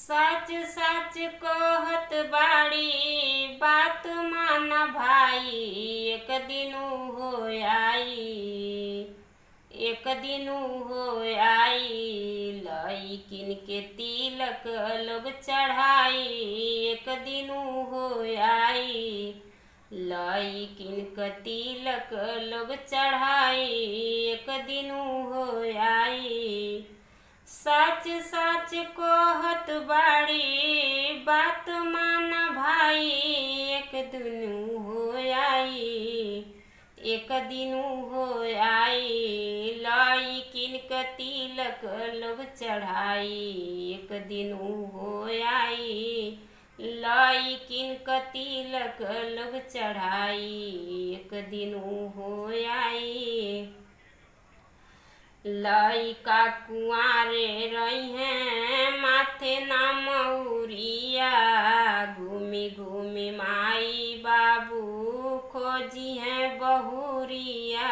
सच सच कहत बाड़ी बात माना भाई। एक दिन हो आई, एक दिन हो आई, लइकिन के तिलक लोग चढ़ाई। एक दिन हो आई, लइकिन के तिलक लोग चढ़ाई। एक दिन हो आई, सच सच कहत बाड़ी बात माना भाई। एक दिन हो आई, एक दिन हो आई, लइकिन के तिलक लोग चढ़ाई। एक दिन हो आई, लइकिन के तिलक लोग चढ़ाई। एक दिन हो आई, लइका कुंवारे रहिहे माथे ना मउरिया। घूमी घूमी माई बाबू खोजी है बहुरिया।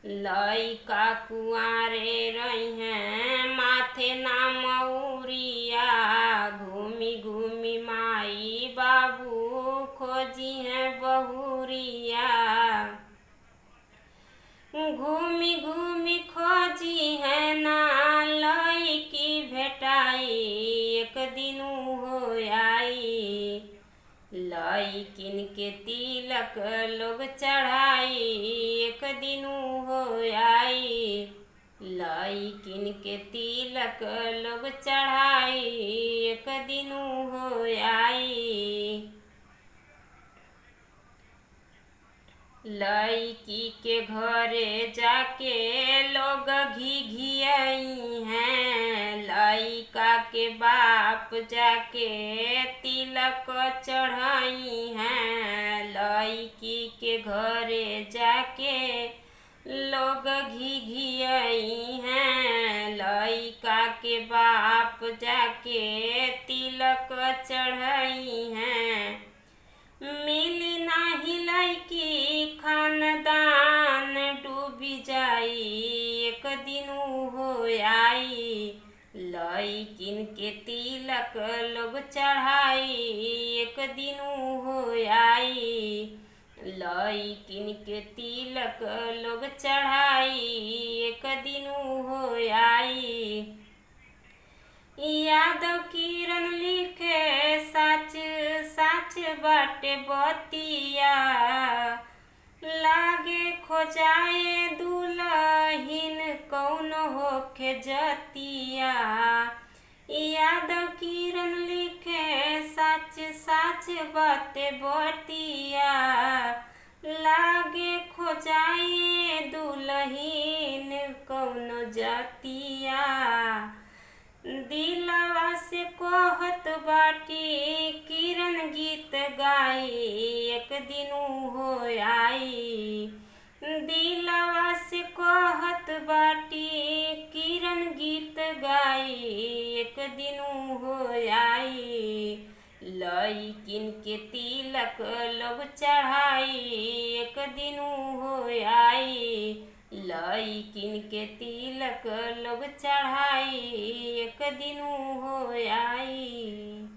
लइका कुंवारे रहिहे माथे ना मउरिया। घूमी घूमी माई बाबू खोजी है बहुरिया। घूमी घूमी खोजी है ना लइकी भेटाई। एक दिन हो आई, लइकिन के तिलक लोग चढ़ाई। एक दिन हो आई, लइकिन के तिलक लोग चढ़ाई। एक दिन हो आई, लइकी के घरे जाके लोग घिघियाई हैं। लइका के बाप जाके तिलक चढ़ाई हैं। लइकी के घरे जाके लोग घिघियाई हैं। लइका के बाप जाके तिलक चढ़ाई हैं। मिली नाही लइकी खानदान डूबी जाई। एक दिन हो आई, लइकिन के तिलक लोग चढ़ाई। एक दिन हो आई, लइकिन के तिलक लोग चढ़ाई। एक दिन हो आई, यादव किरण लिखे सच सच बाटे बतिया। लागे खोजाए दुलहिन कौन होखे जतिया। यादव किरण लिखे सच सच बाटे बतिया। लागे खोजाए दुलहिन कौन जतिया। दिलवा से कहत बाटी किरण गीत गाई। एक दिन हो आई, दिलवा से कहत बाटी किरण गीत गाई। एक दिन हो आई, लइकिन के तिलक लोग चढ़ाई। एक दिन हो आई, लइकिन के तिलक लोग चढ़ाई। एक दिन हो आई।